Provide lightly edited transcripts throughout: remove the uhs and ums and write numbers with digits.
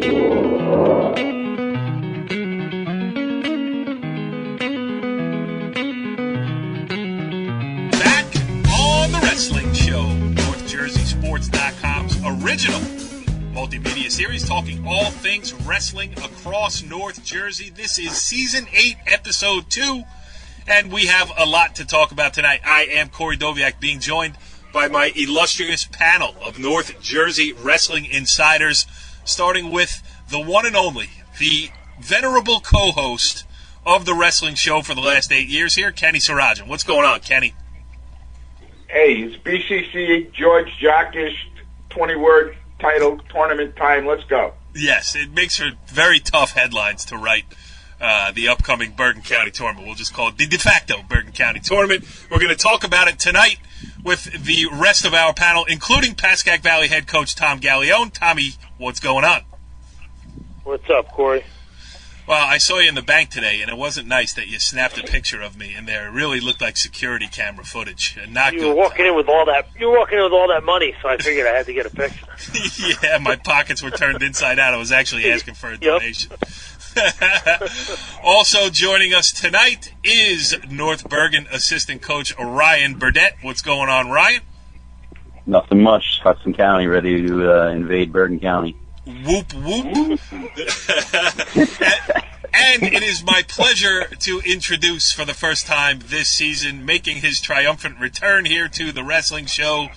Original multimedia series talking all things wrestling across North Jersey. This is Season 8, Episode 2, and we have a lot to talk about tonight. I am Corey Doviak, being joined by my illustrious panel of North Jersey wrestling insiders, starting with the one and only, the venerable co-host of the wrestling show for the last 8 years here, Kenny Sarajan. What's going on, Kenny? Hey, it's BCCA George Jockish 20-word title tournament time. Let's go. Yes, it makes for very tough headlines to write the upcoming Bergen County tournament. We'll just call it the de facto Bergen County tournament. We're going to talk about it tonight with the rest of our panel, including Pascack Valley head coach Tom Gallione. Tommy, what's going on? What's up, Corey? Well, I saw you in the bank today, and it wasn't nice that you snapped a picture of me in there. It really looked like security camera footage. Not you were walking in with all that. You were walking in with all that money, so I figured I had to get a picture. Yeah, my pockets were turned inside out. I was actually asking for a donation. Also joining us tonight is North Bergen assistant coach Ryan Burdett. What's going on, Ryan? Nothing much. Hudson County ready to invade Bergen County. Whoop, whoop. And it is my pleasure to introduce for the first time this season, making his triumphant return here to the wrestling show,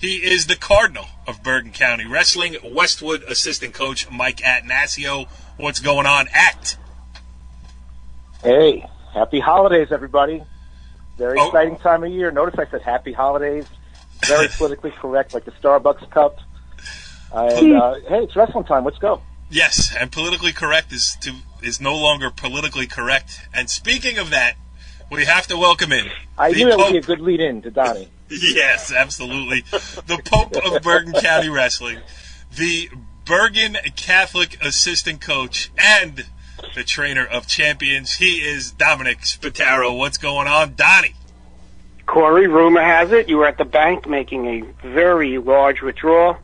he is the Cardinal of Bergen County Wrestling, Westwood assistant coach Mike Attanasio. What's going on, At? Hey, happy holidays, everybody. Very exciting time of year. Notice I said happy holidays. Very politically correct, like the Starbucks cup. And hey, it's wrestling time. Let's go. Yes, and politically correct is no longer politically correct. And speaking of that, we have to welcome in. I knew it would be a good lead-in to Donnie. Yes, absolutely. The Pope of Bergen County Wrestling, the Bergen Catholic assistant coach, and the trainer of champions. He is Dominic Spataro. What's going on, Donnie? Corey, rumor has it you were at the bank making a very large withdrawal,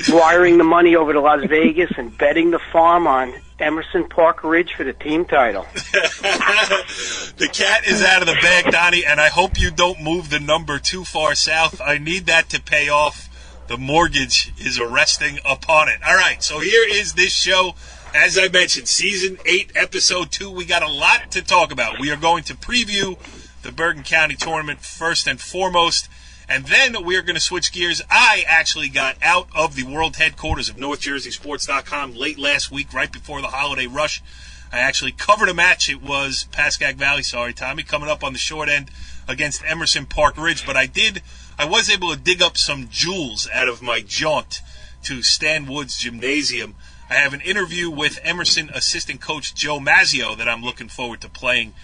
wiring the money over to Las Vegas and betting the farm on Emerson Park Ridge for the team title. The cat is out of the bag, Donnie, and I hope you don't move the number too far south. I need that to pay off. The mortgage is resting upon it. All right, so here is this show. As I mentioned, Season 8, Episode 2. We got a lot to talk about. We are going to preview the Bergen County tournament first and foremost. And then we're going to switch gears. I actually got out of the world headquarters of NorthJerseySports.com late last week, right before the holiday rush. I actually covered a match. It was Pascack Valley, Tommy, coming up on the short end against Emerson Park Ridge. But I was able to dig up some jewels out of my jaunt to Stan Wood's Gymnasium. I have an interview with Emerson assistant coach Joe Mazzeo that I'm looking forward to playing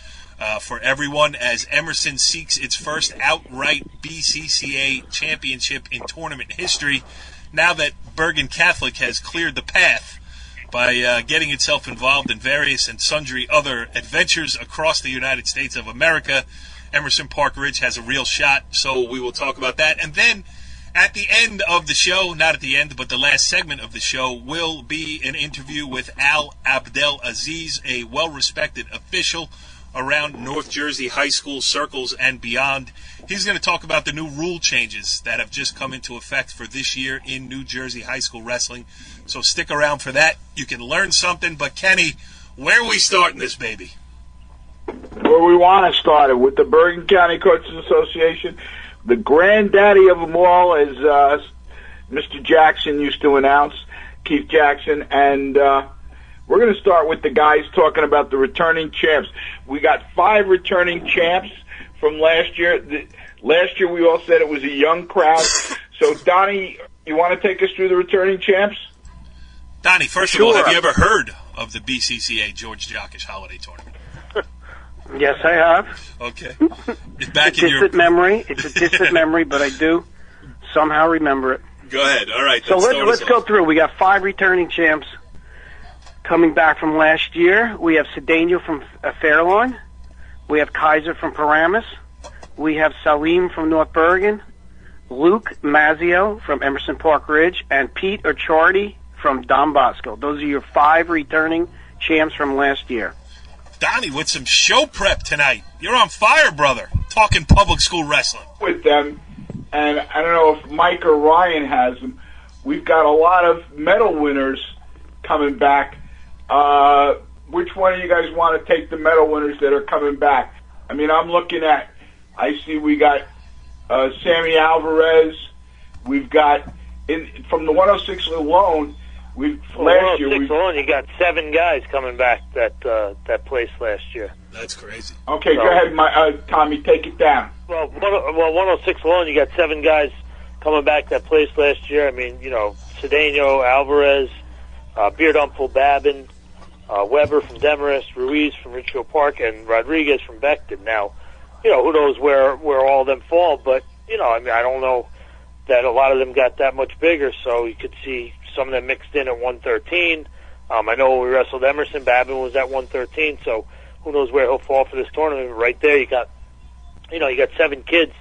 for everyone as Emerson seeks its first outright BCCA championship in tournament history now that Bergen Catholic has cleared the path by getting itself involved in various and sundry other adventures across the United States of America. Emerson Park Ridge has a real shot, so we will talk about that. And then at the end of the show, not at the end, but the last segment of the show, will be an interview with Al Abdelaziz, a well-respected official around North Jersey high school circles and beyond. He's going to talk about the new rule changes that have just come into effect for this year in New Jersey high school wrestling. So stick around for that. You can learn something. But, Kenny, where are we starting this, baby? Where we want to start it, with the Bergen County Coaches Association. The granddaddy of them all, as Mr. Jackson used to announce, Keith Jackson, and we're going to start with the guys talking about the returning champs. We got 5 returning champs from last year. Last year we all said it was a young crowd. So, Donnie, you want to take us through the returning champs? Donnie, first of all, have you ever heard of the BCCA George Jockish Holiday Tournament? Yes, I have. Okay. It's a distant memory, but I do somehow remember it. Go ahead. All right. So let's go through. We got 5 returning champs coming back from last year. We have Cedeno from Fairlawn. We have Kaiser from Paramus. We have Salim from North Bergen. Luke Mazzeo from Emerson Park Ridge. And Pete Ochardi from Don Bosco. Those are your 5 returning champs from last year. Donnie with some show prep tonight. You're on fire, brother. Talking public school wrestling. With them, and I don't know if Mike or Ryan has them, we've got a lot of medal winners coming back. Which one of you guys want to take the medal winners that are coming back? I mean, I see we got Sammy Alvarez. We've got, from the 106 alone, last year alone, you got 7 guys coming back that placed last year. That's crazy. Okay, go ahead, Tommy, take it down. Well, 106 alone, you got 7 guys coming back that placed last year. I mean, Cedeno, Alvarez, Beardumple, Babin, Weber from Demarest, Ruiz from Richfield Park, and Rodriguez from Beckton. Now, who knows where all of them fall, but, I don't know that a lot of them got that much bigger, so you could see some of them mixed in at 113. I know when we wrestled Emerson, Babin was at 113, so who knows where he'll fall for this tournament. Right there, you got 7 kids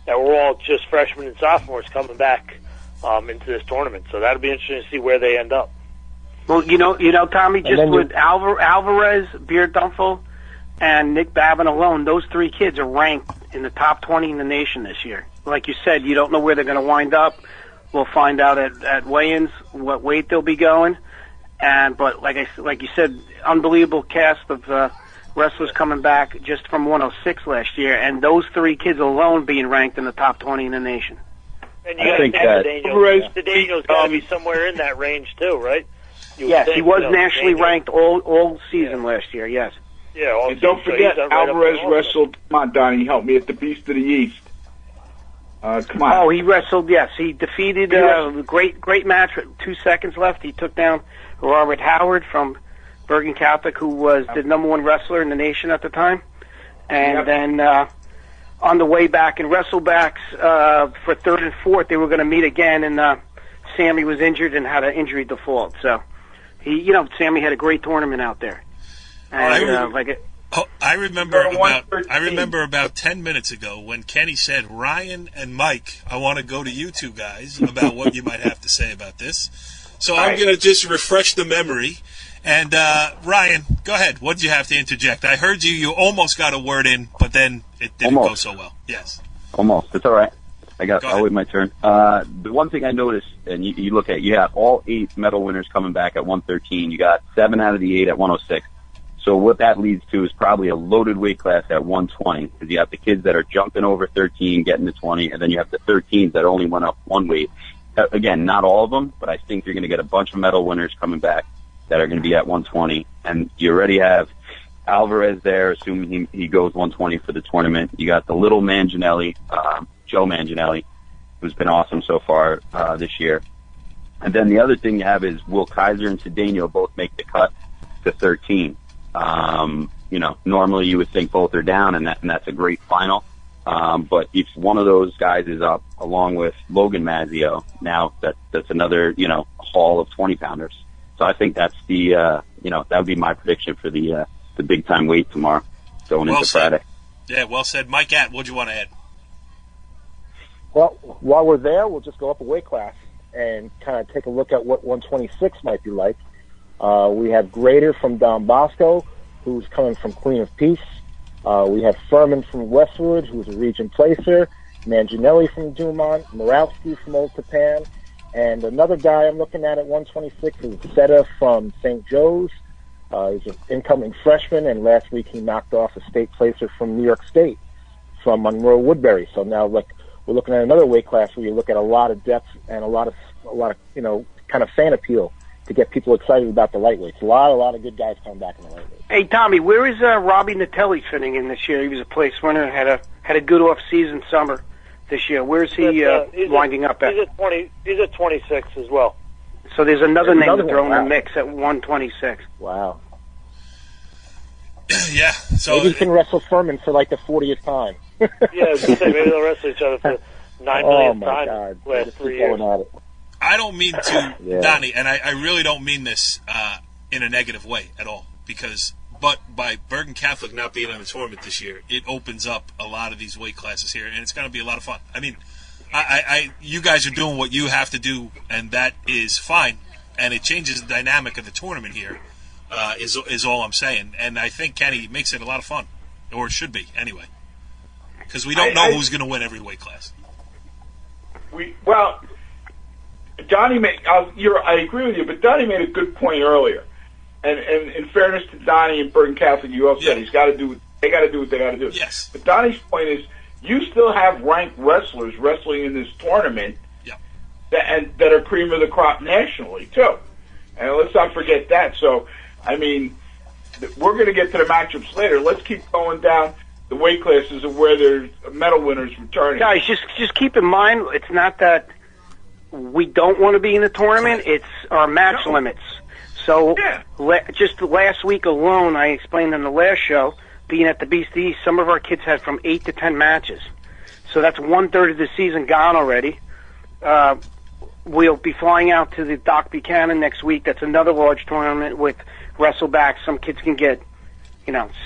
that were all just freshmen and sophomores coming back into this tournament. So that'll be interesting to see where they end up. Well, Tommy, just with Alvarez, Beardumple, and Nick Babin alone, those 3 kids are ranked in the top 20 in the nation this year. Like you said, you don't know where they're going to wind up. We'll find out at weigh-ins what weight they'll be going. But like you said, unbelievable cast of wrestlers coming back just from 106 last year, and those 3 kids alone being ranked in the top 20 in the nation. And you got to think that Daniel's got to be somewhere in that range too, right? Yes, he was nationally ranked all season last year. Yes. Yeah. And don't forget, Alvarez wrestled. Come on, Donnie, help me at the Beast of the East. Come on. Oh, he wrestled. Yes, he defeated great match with 2 seconds left. He took down Robert Howard from Bergen Catholic, who was the #1 wrestler in the nation at the time. And then on the way back in wrestlebacks for 3rd and 4th, they were going to meet again, and Sammy was injured and had an injury default. So Sammy had a great tournament out there. And, I remember about 10 minutes ago when Kenny said, Ryan and Mike, I want to go to you 2 guys about what you might have to say about this. So I'm going to just refresh the memory. And Ryan, go ahead. What did you have to interject? I heard you almost got a word in, but then it didn't go so well. Yes. Almost. It's all right. I'll wait my turn. The one thing I noticed, and you look at, you got all 8 medal winners coming back at 113. You got 7 out of the 8 at 106. So what that leads to is probably a loaded weight class at 120, because you have the kids that are jumping over 13, getting to 20, and then you have the 13s that only went up 1 weight. Again, not all of them, but I think you're going to get a bunch of medal winners coming back that are going to be at 120. And you already have Alvarez there, assuming he goes 120 for the tournament. You got the little Manginelli, Joe Manginelli, who's been awesome so far this year. And then the other thing you have is Will Kaiser and Cedeno both make the cut to 13. Normally you would think both are down, and that's a great final. But if one of those guys is up, along with Logan Mazzeo, now that's another, haul of 20-pounders. So I think that's that would be my prediction for the big time weight tomorrow, going into Friday. Yeah, well said. Mike Att, what'd you want to add? Well, while we're there, we'll just go up a weight class and kind of take a look at what 126 might be like. We have Grader from Don Bosco, who's coming from Queen of Peace. We have Furman from Westwood, who's a region placer. Manginelli from Dumont. Morowski from Old Japan. And another guy I'm looking at 126 is Seta from St. Joe's. He's an incoming freshman, and last week he knocked off a state placer from New York State, from Monroe Woodbury. So now we're looking at another weight class where you look at a lot of depth and a lot of kind of fan appeal to get people excited about the lightweights. A lot of good guys coming back in the lightweight. Hey, Tommy, where is Robbie Natelli fitting in this year? He was a place winner, had a good off-season summer this year. Where's he winding up at? He's at 26 as well. So there's another name to throw in the mix at 126. Wow. Yeah. So maybe he can wrestle Furman for like the 40th time. Yeah, I was going to say, maybe they'll wrestle each other for 9 millionth time God. last 3 years. I don't mean to, Donnie, and I really don't mean this in a negative way at all, but by Bergen Catholic not being in the tournament this year, it opens up a lot of these weight classes here, and it's going to be a lot of fun. I mean, you guys are doing what you have to do, and that is fine. and it changes the dynamic of the tournament here. Is all I'm saying, and I think Kenny makes it a lot of fun, or it should be anyway, because we don't know who's going to win every weight class. Donnie I agree with you, but Donnie made a good point earlier, and in fairness to Donnie and Bergen Catholic, you all said they got to do what they got to do. Yes. But Donnie's point is, you still have ranked wrestlers wrestling in this tournament, that are cream of the crop nationally too, and let's not forget that. So, I mean, we're going to get to the matchups later. Let's keep going down the weight classes of where there's medal winners returning. Guys, just keep in mind, it's not that we don't want to be in the tournament, it's our match limits. So just last week alone, I explained in the last show, being at the BCCA, some of our kids had from 8 to 10 matches. So that's 1/3 of the season gone already. We'll be flying out to the Doc Buchanan next week. That's another large tournament with wrestlebacks. Some kids can get,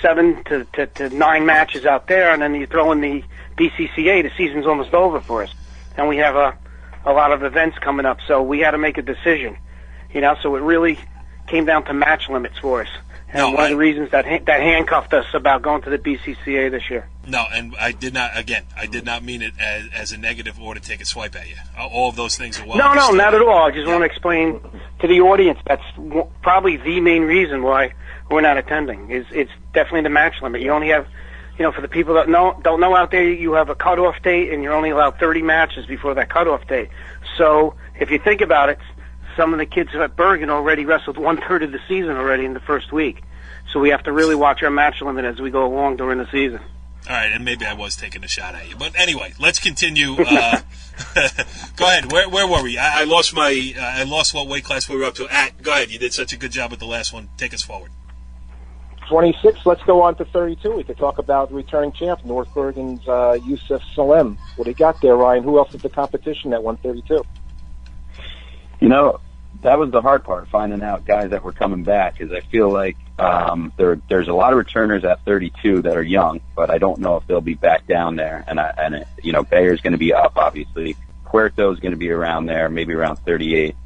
7 to 9 matches out there, and then you throw in the BCCA. The season's almost over for us, and we have a lot of events coming up. So we had to make a decision, So it really came down to match limits for us, and one of the reasons that handcuffed us about going to the BCCA this year. No, and I did not mean it as a negative or to take a swipe at you. All of those things are well understood. No, not at all. I just want to explain to the audience that's probably the main reason why we're not attending. It's definitely the match limit. You only have, for the people that don't know out there, you have a cutoff date, and you're only allowed 30 matches before that cutoff date. So if you think about it, some of the kids at Bergen already wrestled 1/3 of the season already in the first week. So we have to really watch our match limit as we go along during the season. All right, and maybe I was taking a shot at you. But anyway, let's continue. Go ahead. Where were we? I lost what weight class we were up to. Go ahead. You did such a good job with the last one. Take us forward. 26. Let's go on to 32. We could talk about the returning champ, North Bergen's Yusuf Salem. What he got there, Ryan? Who else is the competition at 132? That was the hard part, finding out guys that were coming back, because I feel like there's a lot of returners at 32 that are young, but I don't know if they'll be back down there. And Bayer's going to be up, obviously. Puerto's going to be around there, maybe around 38.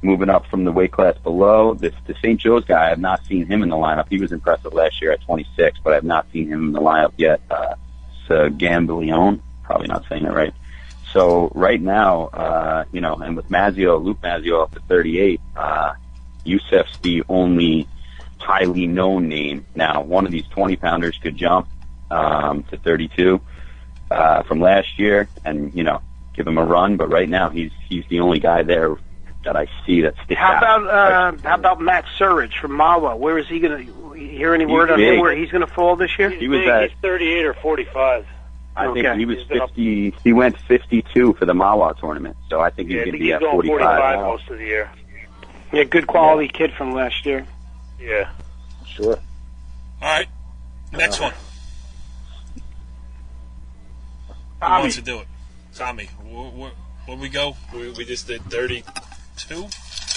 Moving up from the weight class below, the St. Joe's guy, I have not seen him in the lineup. He was impressive last year at 26, but I have not seen him in the lineup yet. Gallione, probably not saying it right. So right now, and with Luke Mazzeo up to 38, Yusuf's the only highly known name. Now, one of these 20-pounders could jump to 32 from last year and, give him a run. But right now, he's the only guy there that I see that sticks out. How about Matt Surridge from Mawa? Where is he going to hear any word on him where he's going to fall this year? He's 38 or 45. I think he was 50. He went 52 for the Mawa tournament, so I think he's going to be at 45 most of the year. Yeah, good quality kid from last year. Yeah. Sure. All right. Next one. Who wants to do it? Tommy. Where we go? We just did 32?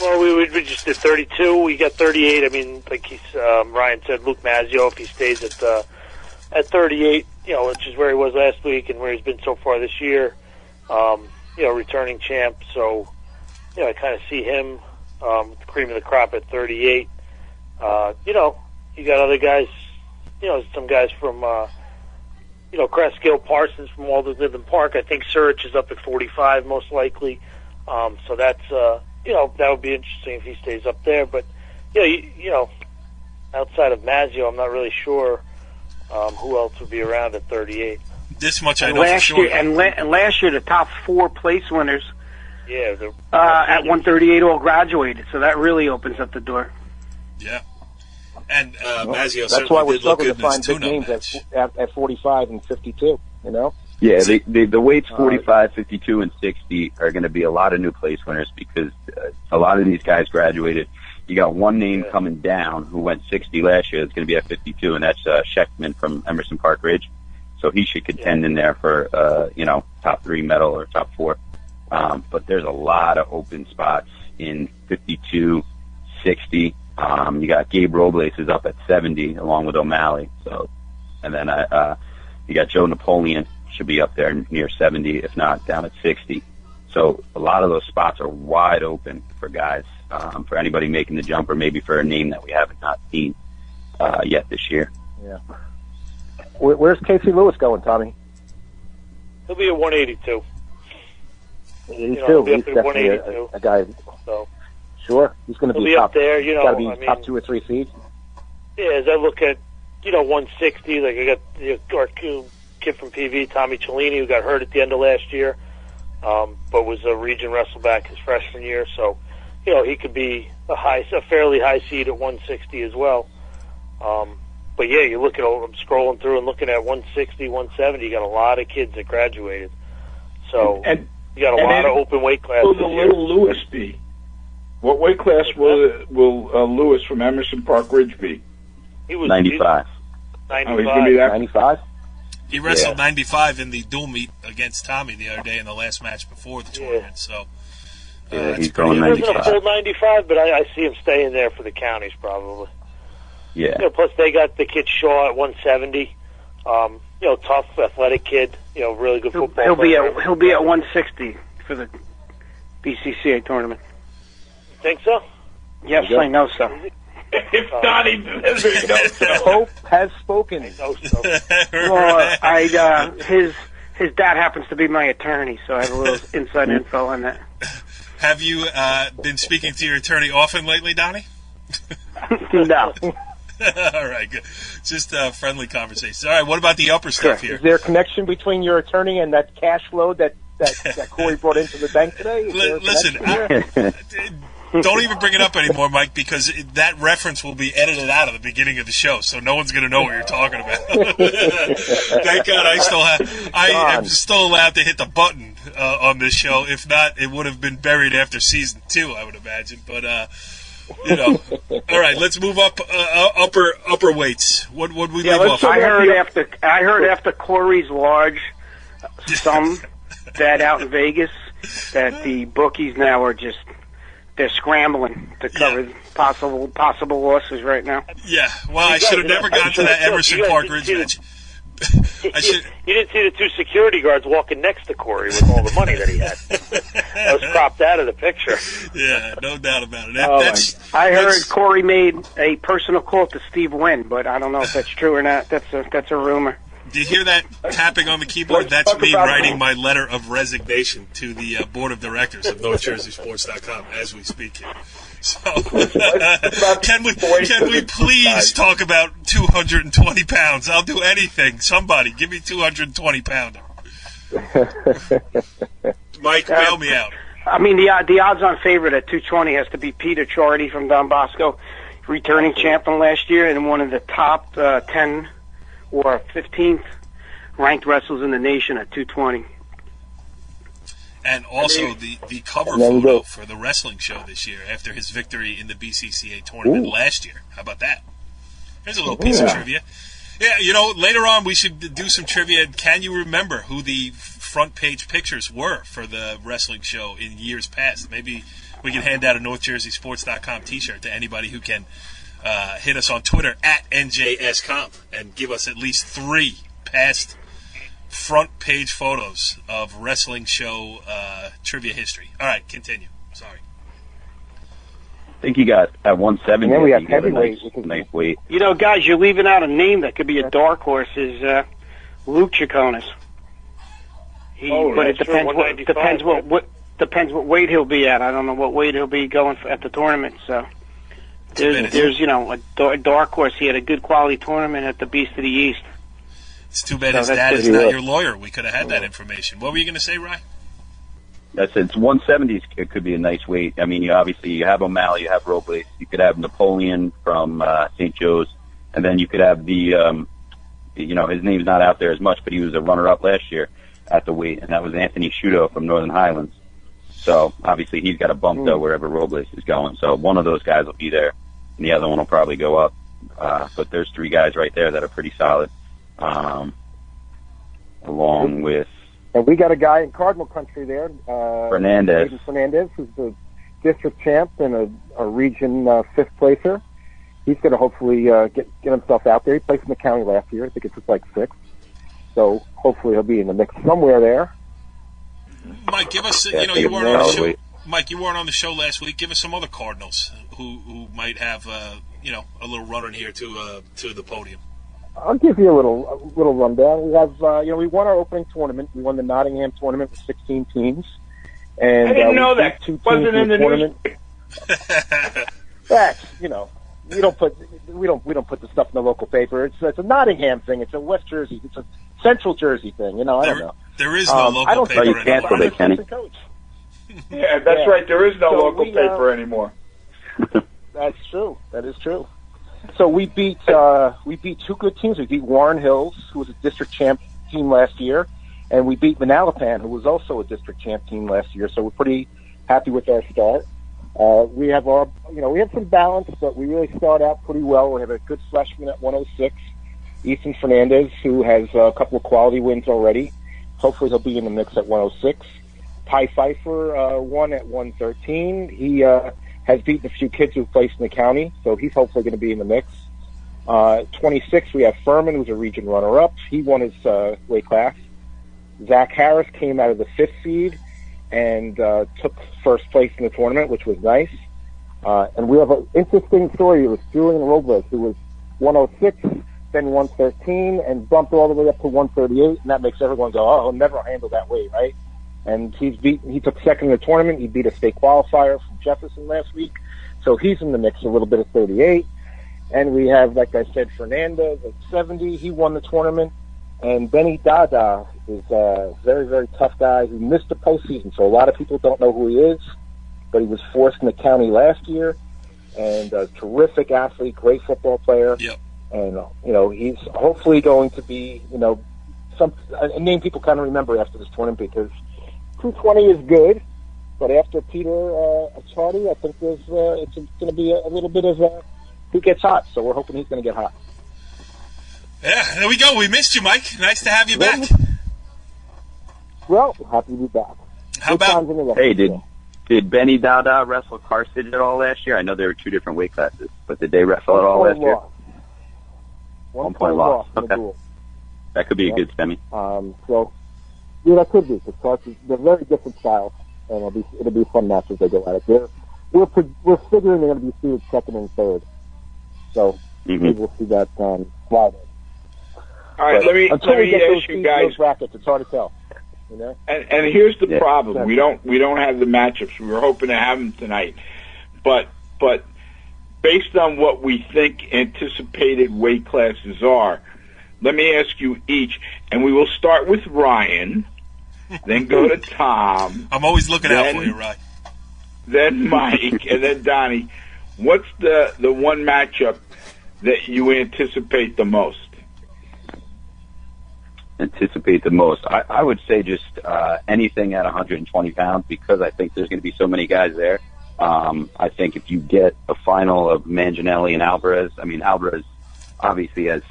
Well, we just did 32. We got 38. I mean, like Ryan said, Luke Mazzeo, if he stays at 38, which is where he was last week and where he's been so far this year, returning champ. So, I kind of see him, the cream of the crop at 38. You got other guys, some guys from, Cresskill, Parsons from Walden Midland Park. I think Surridge is up at 45 most likely. So that's, that would be interesting if he stays up there. But, outside of Mazzeo, I'm not really sure who else would be around at 38. This much I know for sure. And last year, the top 4 place winners at 138 all graduated, so that really opens up the door. Yeah. And Mazzeo that's why we're did look struggling good to find big names at 45 and 52, Yeah, the weights 45, 52, and 60 are going to be a lot of new place winners because a lot of these guys graduated. You got one name coming down who went 60 last year that's going to be at 52, and that's Schechtman from Emerson Park Ridge. So he should contend in there for, top 3 medal or top 4. But there's a lot of open spots in 52, 60. You got Gabe Robles is up at 70 along with O'Malley. So, and then you got Joe Napoleon should be up there near 70, if not down at 60. So a lot of those spots are wide open for guys, for anybody making the jump, or maybe for a name that we haven't not seen yet this year. Yeah. Where's Casey Lewis going, Tommy? He'll be at 182. He's He'll be he's up at definitely 182. a guy. So Sure, he's going to he'll be be top up there. Got to be top 2 or 3 seeds. Yeah, as I look at 160, like I got our kid from PV, Tommy Cellini, who got hurt at the end of last year, but was a region wrestleback his freshman year. So he could be a fairly high seed at 160 as well. But yeah, you look at, I'm scrolling through and looking at 160, 170, you got a lot of kids that graduated. So you got a lot of open weight classes. Will the little Lewis be? What weight class will Lewis from Emerson Park Ridge be? He was 95. 95. Oh, he's going to be that? 95? He wrestled 95 in the dual meet against Tommy the other day in the last match before the tournament. So he's going 95. He wasn't a full 95, but I see him staying there for the counties probably. Yeah. Plus they got the kid Shaw at 170. Tough, athletic kid. Really good football player. He'll be at 160 for the BCCA tournament. Think so? Yes, I know so. If not, he doesn't know so. Hope has spoken. I know so. Well, his dad happens to be my attorney, so I have a little inside info on that. Have you been speaking to your attorney often lately, Donnie? No. All right, good. Just friendly conversations. All right, what about the upper stuff here? Is there a connection between your attorney and that cash flow that Corey brought into the bank today? Listen, don't even bring it up anymore, Mike, because that reference will be edited out of the beginning of the show, so no one's going to know what you're talking about. Thank God I am still allowed to hit the button on this show. If not, it would have been buried after season 2, I would imagine. But all right, let's move up upper weights. What would we leave off? I heard after Corey's large sum bet out in Vegas that the bookies now are just. They're scrambling to cover possible losses right now. Yeah, well, I should have never gotten to that Emerson Park Ridge match. You didn't see the 2 security guards walking next to Corey with all the money that he had. That was cropped out of the picture. Yeah, no doubt about it. I heard Corey made a personal call to Steve Wynn, but I don't know if that's true or not. That's a rumor. Do you hear that tapping on the keyboard? That's me writing my letter of resignation to the board of directors of NorthJerseySports.com as we speak here. So, can we please talk about 220 pounds? I'll do anything. Somebody, give me 220 pounder. Mike, bail me out. I mean, the odds-on favorite at 220 has to be Peter Charity from Don Bosco, returning champion last year and one of the top 10 or 15th ranked wrestlers in the nation at 220. And also the cover photo for the wrestling show this year after his victory in the BCCA tournament last year. How about that? There's a little piece of trivia. Yeah, later on we should do some trivia. Can you remember who the front page pictures were for the wrestling show in years past? Maybe we can hand out a NorthJerseySports.com t-shirt to anybody who can hit us on Twitter at NJSComp and give us at least 3 past front page photos of wrestling show trivia history. All right, continue. Sorry. I think you got at 170. And then we have you got heavyweight. a nice weight. Guys, you're leaving out a name that could be a dark horse. Is Luke Chaconis. But it depends what weight he'll be at. I don't know what weight he'll be going at the tournament. So there's a dark horse. He had a good quality tournament at the Beast of the East. It's too bad his dad is not your lawyer. We could have had that information. What were you going to say, Ryan? That's it. 170s. It could be a nice weight. I mean, you have O'Malley, you have Robles, you could have Napoleon from St. Joe's, and then you could have the, his name's not out there as much, but he was a runner-up last year at the weight, and that was Anthony Sciuto from Northern Highlands. So obviously he's got a bump though wherever Robles is going. So one of those guys will be there, and the other one will probably go up. But there's 3 guys right there that are pretty solid. Along with... And we got a guy in Cardinal Country there. Fernandez. Fernandez, who's the district champ and a region 5th placer. He's going to hopefully get himself out there. He placed in the county last year. I think it's just like 6th. So hopefully he'll be in the mix somewhere there. Mike, give us. Yeah, You weren't on the show. weight. Mike, you weren't on the show last week. Give us some other Cardinals who might have a little run in here to the podium. I'll give you a little rundown. We have we won our opening tournament. We won the Nottingham tournament with 16 teams. And I didn't know that. Two Wasn't teams in the tournament. That's we don't put the stuff in the local paper. It's a Nottingham thing. It's a West Jersey. It's a Central Jersey thing. I don't know. There is no local paper you canceled it, Kenny. Yeah, that's right. There is no local paper anymore. That's true. That is true. So we beat two good teams. We beat Warren Hills, who was a district champ team last year, and we beat Manalapan, who was also a district champ team last year. So we're pretty happy with our start. We have some balance, but we really start out pretty well. We have a good freshman at 106, Ethan Fernandez, who has a couple of quality wins already. Hopefully he'll be in the mix at 106. Ty Pfeiffer won at 113. He has beaten a few kids who've placed in the county, so he's hopefully going to be in the mix. 26, we have Furman, who's a region runner-up. He won his weight class. Zach Harris came out of the 5th seed and took first place in the tournament, which was nice. And we have an interesting story. It was Julian Robles, who was 106, then 113, and bumped all the way up to 138, and that makes everyone go, oh, he'll never handle that weight, right? And he took second in the tournament. He beat a state qualifier from Jefferson last week. So he's in the mix a little bit of 38. And we have, like I said, Fernandez at 70. He won the tournament. And Benny Dada is a very, very tough guy who missed the postseason. So a lot of people don't know who he is. But he was fourth in the county last year. And a terrific athlete, great football player. Yep. And, he's hopefully going to be, a name people kind of remember after this tournament because 220 is good, but after Peter Achardi, I think it's going to be a little bit of who gets hot. So we're hoping he's going to get hot. Yeah, there we go. We missed you, Mike. Nice to have you back. Well, happy to be back. How about? Hey, did Benny Dada wrestle Carthage at all last year? I know there were two different weight classes, but did they wrestle at all last year? 1 point loss. Okay. That could be a good semi. Yeah, that could be, because they're very different styles, and it'll be a fun match as they go at it. We're figuring they're going to be seeded second and third, so maybe we'll see that Friday. All right, let me ask you guys. Those brackets, it's hard to tell. And here's the problem: we don't have the matchups. We were hoping to have them tonight, but based on what we think anticipated weight classes are, let me ask you each, and we will start with Ryan. Then go to Tom. I'm always looking out for you, Ryan. Then Mike, and then Donnie. What's the one matchup that you anticipate the most? Anticipate the most? I would say just anything at 120 pounds, because I think there's going to be so many guys there. I think if you get a final of Manginelli and Alvarez, Alvarez obviously has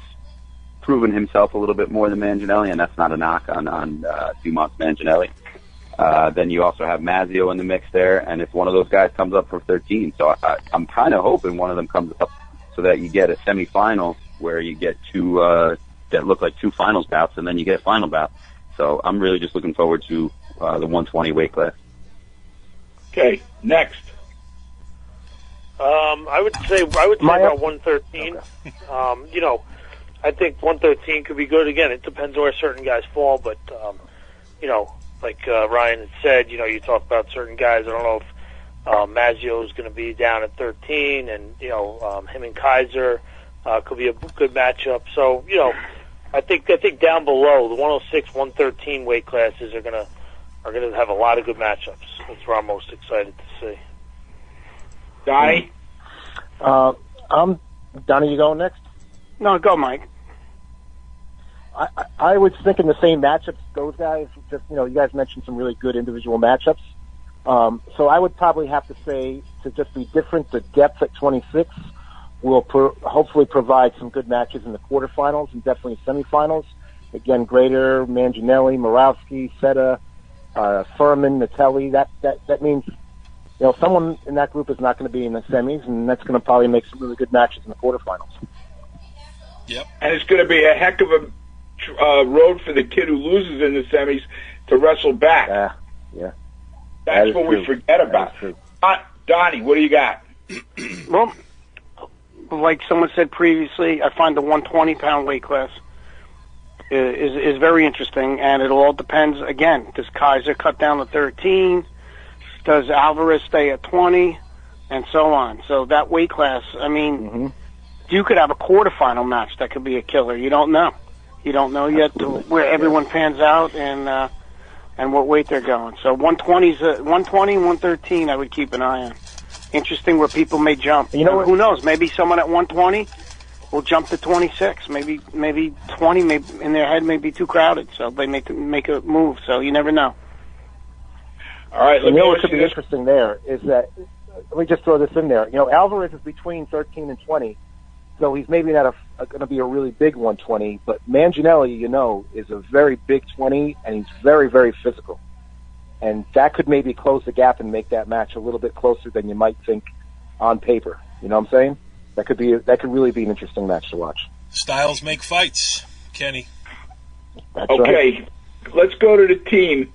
proven himself a little bit more than Manginelli, and that's not a knock on Dumont Manginelli. Then you also have Mazzeo in the mix there, and if one of those guys comes up for 13, so I'm kind of hoping one of them comes up so that you get a semifinal where you get two that look like two finals bouts, and then you get a final bout. So I'm really just looking forward to the 120 weight class. Okay, next. I would say about 113. Okay. I think 113 could be good. Again, it depends where certain guys fall, but, like Ryan had said, you talk about certain guys. I don't know if Mazzio is going to be down at 13, and, him and Kaiser could be a good matchup. So, I think down below, the 106, 113 weight classes are going to have a lot of good matchups. That's where I'm most excited to see. Donnie? Donnie, you going next? No, go, Mike. I was thinking the same matchups. Those guys, just you guys mentioned some really good individual matchups. So I would probably have to say, to just be different, the depth at 26 will hopefully provide some good matches in the quarterfinals and definitely semifinals. Again, Grader, Manginelli, Morawski, Seta, Furman, Natelli. That means someone in that group is not going to be in the semis, and that's going to probably make some really good matches in the quarterfinals. Yep. And it's going to be a heck of a road for the kid who loses in the semis to wrestle back. Yeah. That's what we forget about. Donnie, what do you got? Well, like someone said previously, I find the 120-pound weight class is very interesting, and it all depends. Again, does Kaiser cut down to 13? Does Alvarez stay at 20? And so on. So that weight class, I mean, you could have a quarterfinal match that could be a killer. You don't know. You don't know yet where everyone pans out and what weight they're going. So 120, 113, I would keep an eye on. Interesting where people may jump. You know, who knows? Maybe someone at 120 will jump to 26. Maybe 20 may, in their head may be too crowded, so they make a move. So you never know. All right. You know what could be interesting there is that, let me just throw this in there. You know, Alvarez is between 13 and 20, so he's maybe not going to be a really big 120, but Manganiello, you know, is a very big 20, and he's very, very physical. And that could maybe close the gap and make that match a little bit closer than you might think on paper. You know what I'm saying? That could really be an interesting match to watch. Styles make fights, Kenny. That's okay, right. Let's go to the team.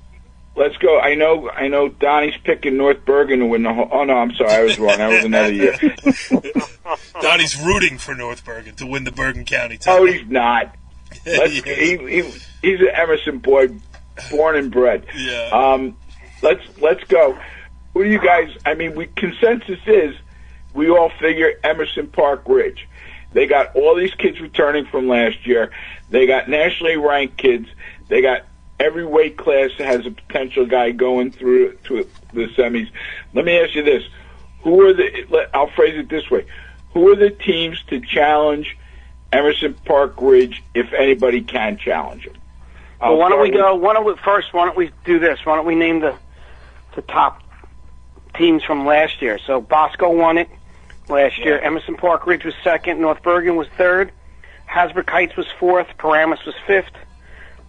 Let's go. I know Donnie's picking North Bergen to win the whole... Oh, no, I'm sorry. I was wrong. That was another year. Donnie's rooting for North Bergen to win the Bergen County title. Oh, he's not. He's an Emerson boy, born and bred. Yeah. Let's go. Who do you guys... I mean, consensus is we all figure Emerson Park Ridge. They got all these kids returning from last year. They got nationally ranked kids. They got... Every weight class has a potential guy going through to the semis. Let me ask you this. I'll phrase it this way. Who are the teams to challenge Emerson Park Ridge if anybody can challenge them? Well, why don't we do this? Why don't we name the top teams from last year? So Bosco won it last year. Emerson Park Ridge was second. North Bergen was third. Hasbrook Heights was fourth. Paramus was fifth.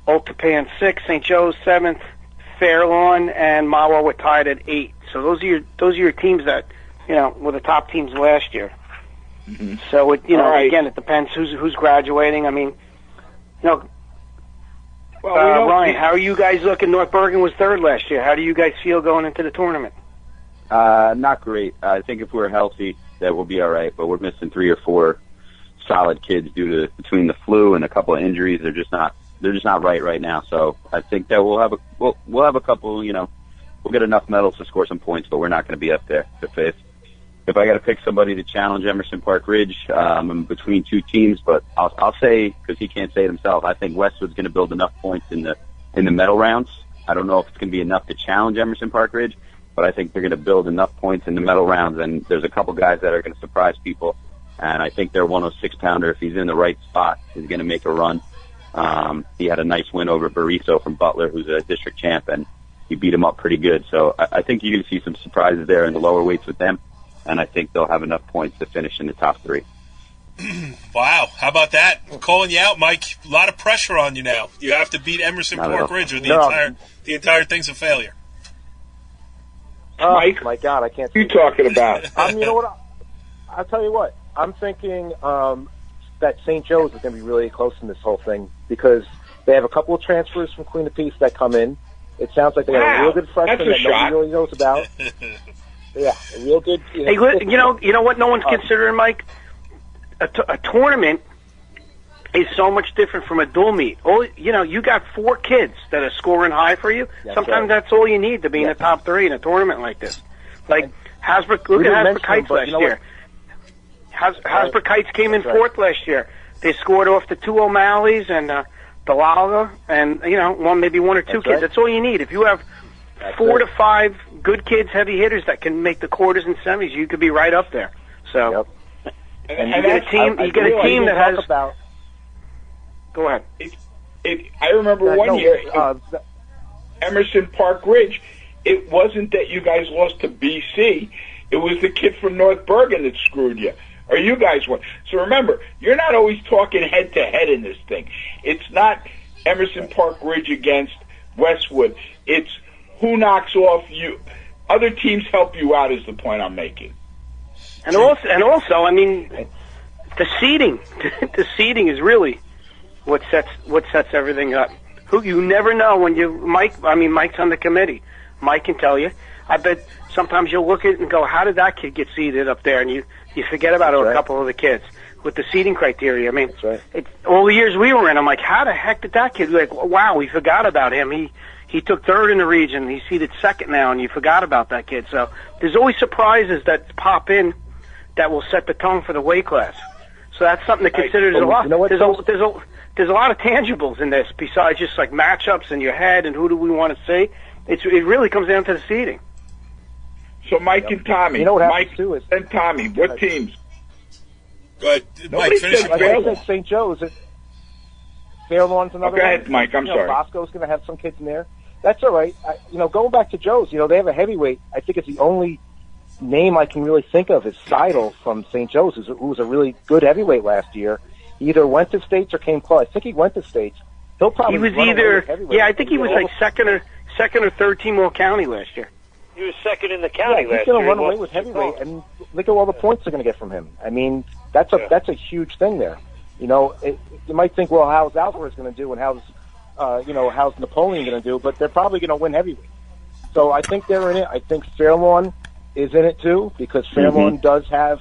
Old Tapan 6th, St. Joe's 7th, Fairlawn and Mahwah were tied at 8. So those are your teams that, you know, were the top teams last year. Mm-hmm. So right. Again, it depends who's graduating. I mean, Well, Ryan, how are you guys looking? North Bergen was third last year. How do you guys feel going into the tournament? Not great. I think if we're healthy, that we'll be all right. But we're missing 3 or 4 solid kids between the flu and a couple of injuries. They're just not right now. So I think that we'll have a couple, you know, we'll get enough medals to score some points, but we're not going to be up there. If I got to pick somebody to challenge Emerson Park Ridge, I'm between 2 teams, but I'll say, because he can't say it himself, I think Westwood's going to build enough points in the medal rounds. I don't know if it's going to be enough to challenge Emerson Park Ridge, but I think they're going to build enough points in the medal rounds, and there's a couple guys that are going to surprise people, and I think their 106-pounder, if he's in the right spot, is going to make a run. He had a nice win over Bariso from Butler, who's a district champ, and he beat him up pretty good. So I think you're going to see some surprises there in the lower weights with them, and I think they'll have enough points to finish in the top 3. Wow, how about that? I'm calling you out, Mike. A lot of pressure on you now. You have to beat Emerson Park Ridge, or the entire thing's a failure. Mike, my God, I can't. What are you talking about? You know what? I'll tell you what. I'm thinking that St. Joe's is going to be really close in this whole thing because they have a couple of transfers from Queen of Peace that come in. It sounds like they have a real good freshman that nobody really knows about. Yeah, a real good. You know what? No one's considering, Mike. A tournament is so much different from a dual meet. You got 4 kids that are scoring high for you. Sometimes that's all you need to be in the top 3 in a tournament like this. Like Hasbrook, look at Hasbrook Heights last year. Hasbrook Heights came in 4th last year. They scored off the 2 O'Malley's and Delaga, and maybe 1 or 2 kids. Right. That's all you need. If you have 4 to 5 good kids, heavy hitters that can make the quarters and semis, you could be right up there. So, and you get a team. You get a team that has. Go ahead. I remember one year, Emerson Park Ridge. It wasn't that you guys lost to BC. It was the kid from North Bergen that screwed you. Or you guys won. So remember, you're not always talking head-to-head in this thing. It's not Emerson Park Ridge against Westwood. It's who knocks off you. Other teams help you out is the point I'm making. And also, I mean, the seeding. The seeding is really what sets everything up. You never know when Mike's on the committee. Mike can tell you. I bet sometimes you'll look at it and go, how did that kid get seated up there? And you forget about a couple of the kids with the seating criteria. I mean, all the years we were in, I'm like, how the heck did that kid, like, wow, we forgot about him. He took third in the region. He's seated second now, and you forgot about that kid. So there's always surprises that pop in that will set the tone for the weight class. So that's something to consider. There's a lot. There's a lot of tangibles in this besides just like matchups in your head and who do we want to see. It really comes down to the seeding. So Mike and Tommy. You know what Mike too is and Tommy. What teams? Go ahead, Mike. Finish your point. I said St. Joe's. Fairlawn's another one. Go ahead, Mike. I'm sorry. Bosco's going to have some kids in there. That's all right. Going back to Joe's, they have a heavyweight. I think it's the only name I can really think of is Seidel from St. Joe's, who was a really good heavyweight last year. He either went to States or came close. I think he went to States. He'll probably he was I think he was like second or third team all county last year. He was second in the county last year. He's going to run away with heavyweight, and look at all the points they're going to get from him. I mean, that's a huge thing there. You might think, well, how's Alvarez going to do, and how's Napoleon going to do? But they're probably going to win heavyweight. So I think they're in it. I think Fairlawn is in it too, because Fairlawn does have.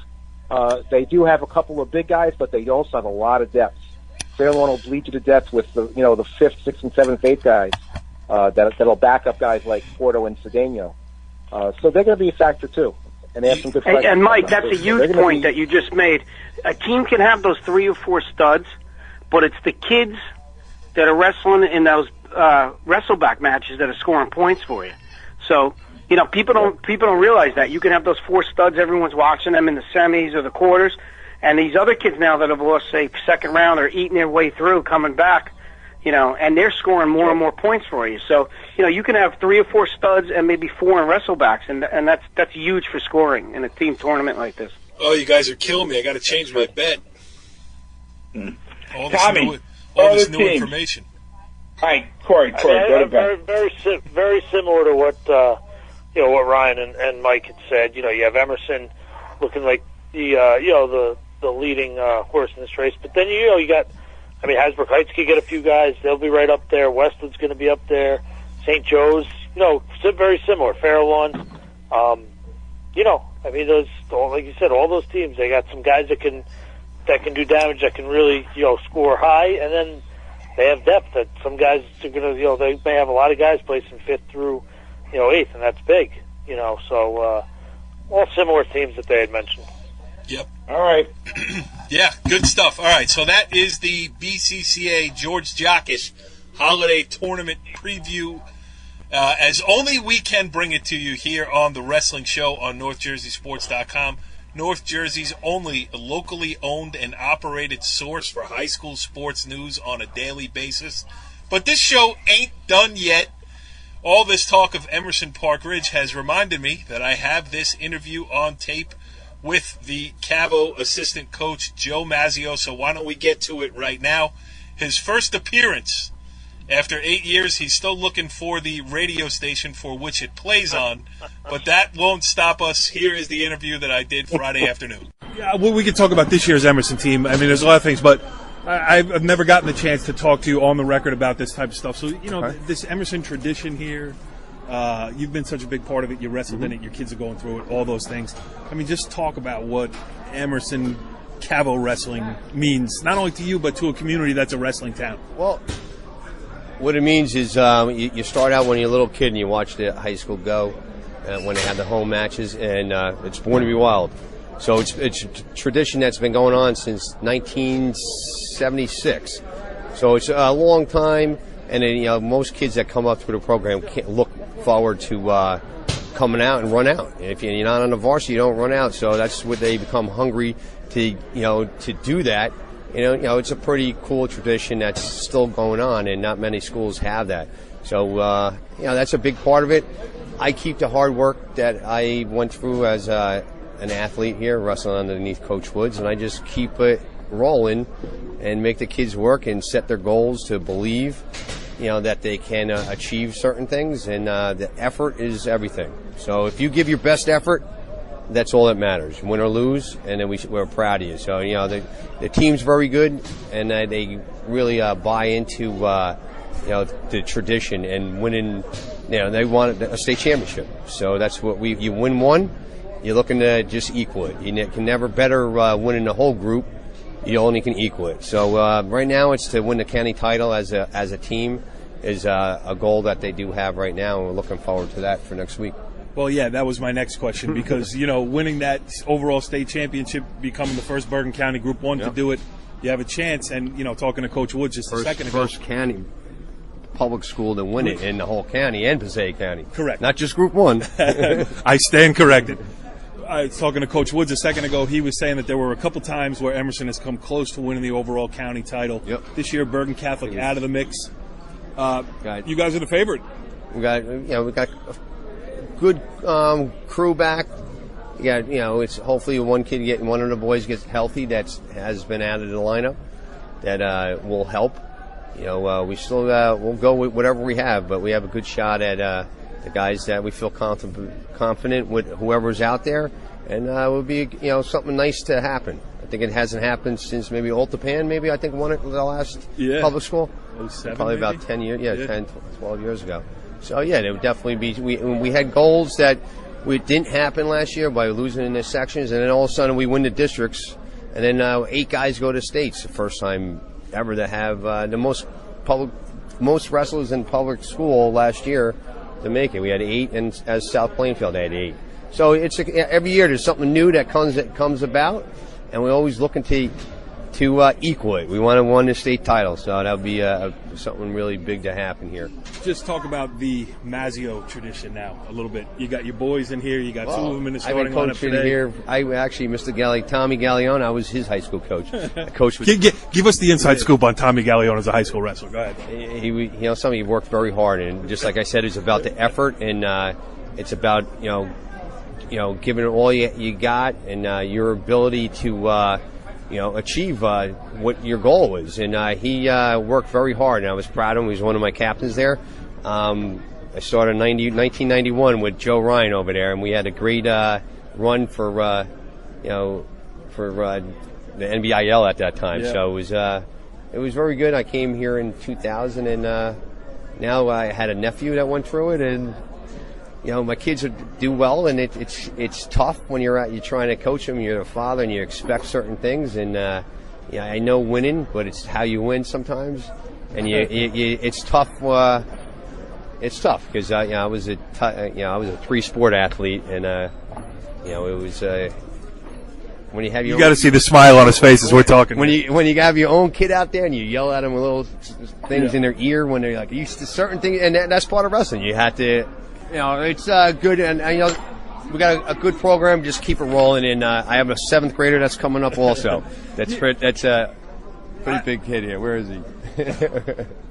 They do have a couple of big guys, but they also have a lot of depth. Fairlawn will bleed you to death with the 5th, 6th, and 7th, 8th guys that'll back up guys like Porto and Cedeno. So they're going to be a factor too, and they have some good fighters. And Mike, that's a huge point that you just made. A team can have those 3 or 4 studs, but it's the kids that are wrestling in those wrestleback matches that are scoring points for you. So. People don't realize that. You can have those 4 studs, everyone's watching them in the semis or the quarters, and these other kids now that have lost, say, second round are eating their way through, coming back, and they're scoring more and more points for you. So, you can have 3 or 4 studs and maybe 4 in wrestlebacks, and that's huge for scoring in a team tournament like this. Oh, you guys are killing me. I got to change my bet. All this new information. All right, Corey, go to bed. Very similar to what what Ryan and Mike had said. You have Emerson looking like the leading horse in this race, but then you got, Hasbrook Heights could get a few guys. They'll be right up there. Westwood's going to be up there. St. Joe's, very similar. Fairlawn, those, like you said, all those teams, they got some guys that can do damage, that can really score high, and then they have depth that some guys are going to, they may have a lot of guys placing 5th through 8th, and that's big, so all similar teams that they had mentioned. Yep. All right. Yeah, good stuff. All right, so that is the BCCA George Jockish Holiday Tournament preview, as only we can bring it to you here on the Wrestling Show on NorthJerseySports.com. North Jersey's only locally owned and operated source for high school sports news on a daily basis. But this show ain't done yet. All this talk of Emerson Park Ridge has reminded me that I have this interview on tape with the Cavo assistant coach, Joe Mazzeo, so why don't we get to it right now. His first appearance after 8 years. He's still looking for the radio station for which it plays on, but that won't stop us. Here is the interview that I did Friday afternoon. Yeah, well, we could talk about this year's Emerson team. There's a lot of things, but I've never gotten the chance to talk to you on the record about this type of stuff. So, this Emerson tradition here, you've been such a big part of it. You wrestled in it. Your kids are going through it, all those things. Just talk about what Emerson Cavo wrestling means, not only to you, but to a community that's a wrestling town. Well, what it means is you start out when you're a little kid and you watch the high school go when they have the home matches, and it's Born to be Wild. So it's a tradition that's been going on since 1976. So it's a long time, and then most kids that come up through the program can't look forward to coming out and run out. And if you're not on the varsity, you don't run out. So that's what they become hungry to do that. It's a pretty cool tradition that's still going on, and not many schools have that. So that's a big part of it. I keep the hard work that I went through as an athlete here, wrestling underneath Coach Woods, and I just keep it rolling and make the kids work and set their goals to believe, that they can achieve certain things, and the effort is everything. So if you give your best effort, that's all that matters, win or lose, and then we're proud of you. So the team's very good, and they really buy into the tradition, and winning they want a state championship. So that's what you win one, you're looking to just equal it. You can never better win in the whole group. You only can equal it. So right now it's to win the county title as a team is a goal that they do have right now, and we're looking forward to that for next week. Well, yeah, that was my next question because, winning that overall state championship, becoming the first Bergen County Group 1 to do it, you have a chance. And, talking to Coach Woods just a second ago. First county public school to win it in the whole county and Pascack County. Correct. Not just Group 1. I stand corrected. I was talking to Coach Woods a second ago. He was saying that there were a couple times where Emerson has come close to winning the overall county title. Yep. This year, Bergen Catholic out of the mix. You guys are the favorite. We got a good crew back. It's hopefully one of the boys gets healthy that has been added to the lineup. That will help. We still we'll go with whatever we have, but we have a good shot at the guys that we feel confident with whoever's out there, and it would be something nice to happen. I think it hasn't happened since maybe Old Japan. Maybe I think won it the last public school. 07, probably maybe? about 10 years. 10, 12 years ago. So there would definitely be. We had goals that didn't happen last year by losing in the sections, and then all of a sudden we win the districts, and then 8 guys go to states. The first time ever to have the most wrestlers in public school last year to make it. We had 8, and as South Plainfield had 8. So it's every year there's something new that comes about, and we're always looking to equal it. We want to win the state title, so that would be something really big to happen here. Just talk about the Mazzeo tradition now a little bit. You got your boys in here. You got 2 of them in the starting lineup today. Here. I actually, Mr. Tommy Gallione, I was his high school coach. Give us the inside scoop on Tommy Gallione as a high school wrestler. Go ahead. He worked very hard, and just like I said, it's about the effort, and it's about giving it all you got, and your ability to achieve what your goal was. And he worked very hard, and I was proud of him. He was one of my captains there. I started in 1991 with Joe Ryan over there, and we had a great run for the NBIL at that time. Yeah. So it was very good. I came here in 2000, and now I had a nephew that went through it, and my kids do well, and it's tough when you're trying to coach them. You're a father, and you expect certain things. And I know winning, but it's how you win sometimes. And it's tough. It's tough because I was a 3-sport athlete, and it was when you have you got to see the smile on his face as we're talking. When you have your own kid out there and you yell at them with little things in their ear when they're like used to certain things, and that's part of wrestling. You have to. It's good, and we got a good program. Just keep it rolling. And I have a 7th grader that's coming up also. That's a pretty big kid here. Where is he?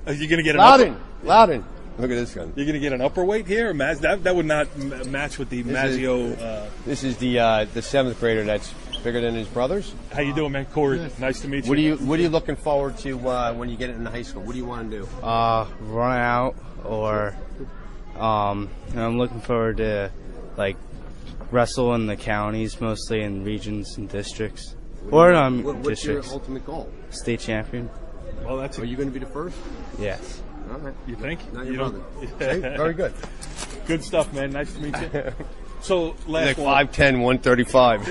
Are you going to get Loudon? Look at this gun. You're going to get an upper weight here? That would not match with the Mazzeo. This is the 7th grader that's bigger than his brothers. How you doing, man? Corey, nice to meet you. What are you looking forward to when you get into high school? What do you want to do? Run out or. And I'm looking forward to wrestle in the counties, mostly in regions and districts. What's districts. your ultimate goal? State champion. Well, Are you going to be the first? Yes. All right. You think? Not your brother. Very good. Good stuff, man. Nice to meet you. So last 5'10", 135.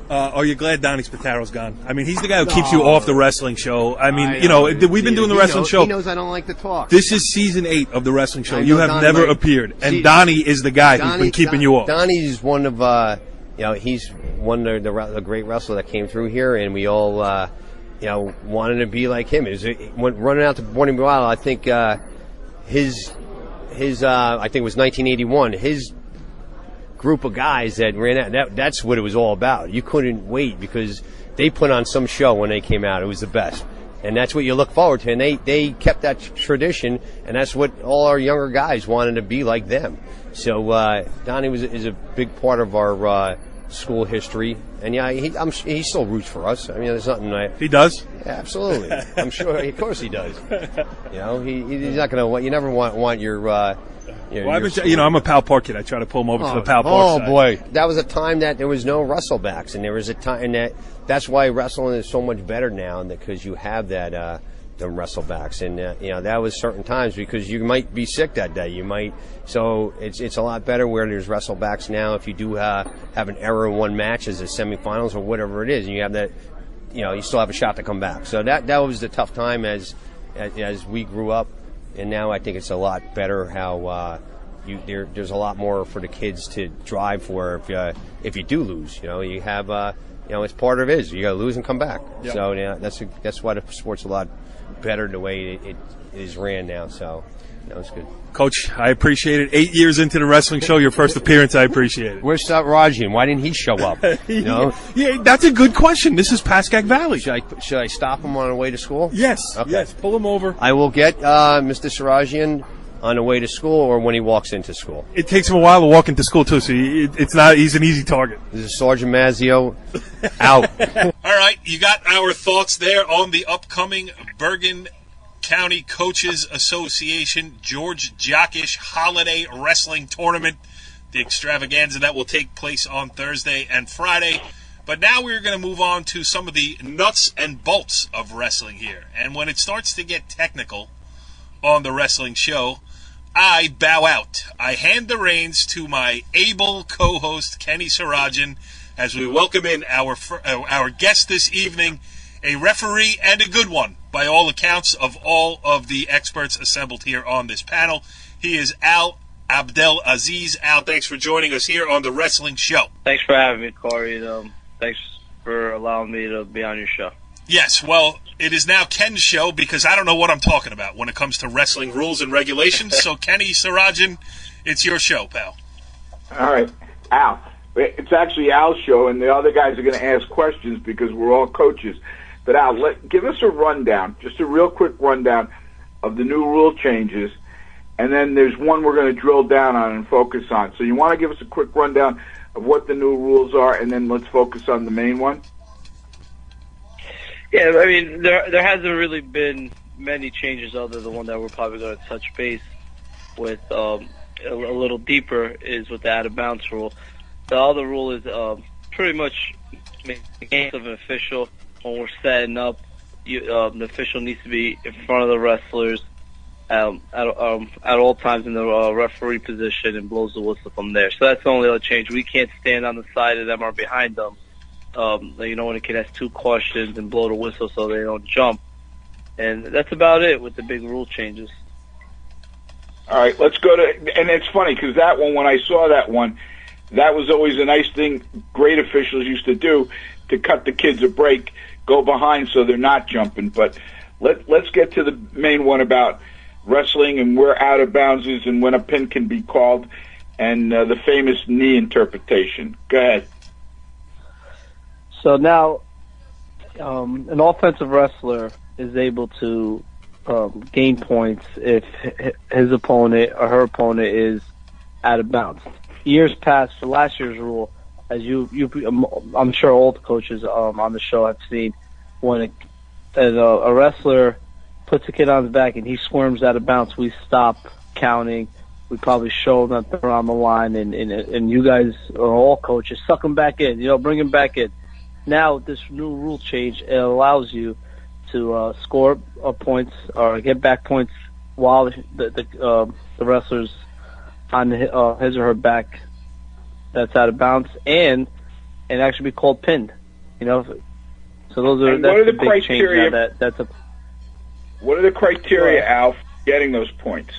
Are you glad Donnie Spataro's gone? I mean, he's the guy who keeps you off the wrestling show. I mean, we've been doing the wrestling show. He knows I don't like to talk. This is season 8 of the wrestling show. You have never appeared, and Donnie is the guy who's been keeping you off. Donnie's one of, he's one of the great wrestler that came through here, and we all, wanted to be like him. Running out to Morning Wild, I think his I think it was 1981. His group of guys that ran out, that's what it was all about. You couldn't wait because they put on some show when they came out. It was the best. And that's what you look forward to. And they kept that tradition, and that's what all our younger guys wanted to be like them. So Donnie is a big part of our school history. And he still roots for us. I mean, there's nothing. He does? Yeah, absolutely. I'm sure. Of course he does. He's not going to. You never want your. I'm a Powell Park kid. I try to pull him over to the Powell Park side. Boy, that was a time that there was no wrestlebacks, and there was a time that's why wrestling is so much better now, because you have that wrestlebacks, and that was certain times because you might be sick that day. So it's a lot better where there's wrestlebacks now. If you do have an error in one match as a semifinals or whatever it is, and you have that, you still have a shot to come back. So that was the tough time as we grew up, and now I think it's a lot better how there's a lot more for the kids to drive for if you do lose. You have it's part of it. You got to lose and come back. Yep. So that's why the sport's a lot better the way it is ran now. So it's good. Coach, I appreciate it. 8 years into the wrestling show, your first appearance, I appreciate it. Where's Rajian? Why didn't he show up? Yeah, that's a good question. This is Pascack Valley. Should I stop him on the way to school? Yes. Okay. Yes. Pull him over. I will get Mr. Sarajian on the way to school or when he walks into school. It takes him a while to walk into school too, so he's an easy target. This is Sergeant Mazzeo out. All right, you got our thoughts there on the upcoming Bergen County Coaches Association George Jockish Holiday Wrestling Tournament, the extravaganza that will take place on Thursday and Friday. But now we're going to move on to some of the nuts and bolts of wrestling here. And when it starts to get technical on the wrestling show, I bow out. I hand the reins to my able co-host, Kenny Sarajan, as we welcome in our guest this evening, a referee and a good one, by all accounts of all of the experts assembled here on this panel. He is Abdelaziz. Al, thanks for joining us here on the wrestling show. Thanks for having me, Corey. Thanks for allowing me to be on your show. Yes, well, it is now Ken's show because I don't know what I'm talking about when it comes to wrestling rules and regulations. So, Kenny Sarajan, it's your show, pal. All right, Al. It's actually Al's show, and the other guys are going to ask questions because we're all coaches. But Al, give us a rundown, just a real quick rundown of the new rule changes, and then there's one we're going to drill down on and focus on. So you want to give us a quick rundown of what the new rules are, and then let's focus on the main one? Yeah, I mean, there hasn't really been many changes other than the one that we're probably going to touch base with a little deeper is with the out-of-bounds rule. The other rule is pretty much in case of an official, when we're setting up, the official needs to be in front of the wrestlers at all times in the referee position and blows the whistle from there. So that's the only other change. We can't stand on the side of them or behind them. When a kid has two questions and blow the whistle so they don't jump. And that's about it with the big rule changes. All right, let's go to, and it's funny because that one, when I saw that one, that was always a nice thing great officials used to do to cut the kids a break, go behind so they're not jumping. But let's get to the main one about wrestling and where out of bounds is and when a pin can be called and the famous knee interpretation. Go ahead. So now, an offensive wrestler is able to gain points if his opponent or her opponent is out of bounds. Years past, for last year's rule, as I'm sure all the coaches on the show have seen, when a wrestler puts a kid on his back and he squirms out of bounds, we stop counting. We probably show them that they're on the line, and you guys are all coaches, suck them back in, bring them back in. Now, with this new rule change, it allows you to score points or get back points while the wrestler's on his or her back that's out of bounds, and actually be called pinned. So those are the big change. What are the criteria, Al, for getting those points?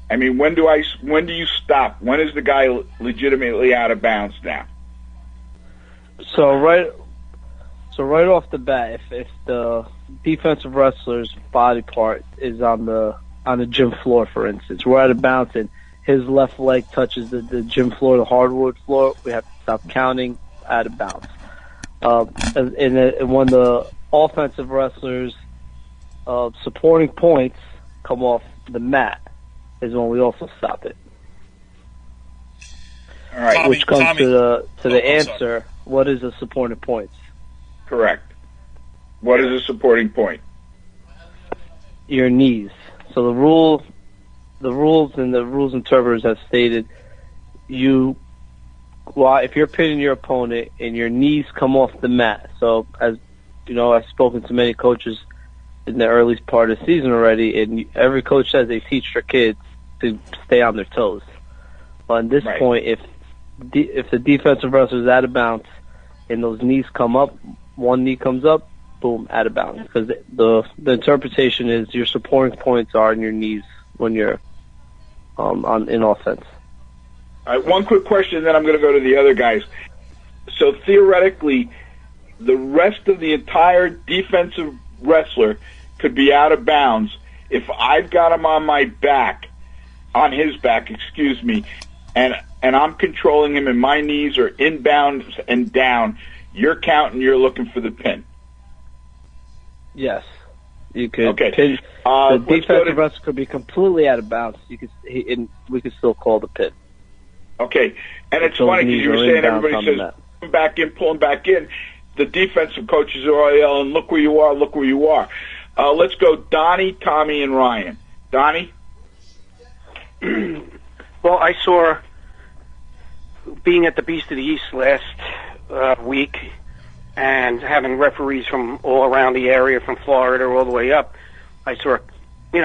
I mean, when do you stop? When is the guy legitimately out of bounds now? So right off the bat, if the defensive wrestler's body part is on the gym floor, for instance, we're out of bounds and his left leg touches the gym floor, the hardwood floor, we have to stop counting out of bounds. And when the offensive wrestlers' supporting points come off the mat is when we also stop it. All right. Which comes to the answer, what is a supporting points? Correct. What is a supporting point? Your knees. So the rules and the rules interpreters have stated if you're pinning your opponent and your knees come off the mat. So as I've spoken to many coaches in the early part of the season already, and every coach says they teach their kids to stay on their toes. But at this point, if the defensive wrestler is out of bounds and those knees come up, one knee comes up, boom, out of bounds. Because the interpretation is your supporting points are in your knees when you're in offense. All right, one quick question, then I'm going to go to the other guys. So theoretically, the rest of the entire defensive wrestler could be out of bounds if I've got him on his back, and I'm controlling him and my knees are inbound and down. You're counting, you're looking for the pin. Yes. You could okay. pin. The defensive wrestler could be completely out of bounds. We could still call the pin. Okay. And it's funny because you were saying everybody says pulling back in. The defensive coaches are all yelling, look where you are, look where you are. Let's go Donnie, Tommy, and Ryan. Donnie? Well, I saw, being at the Beast of the East last week and having referees from all around the area, from Florida all the way up, I saw, it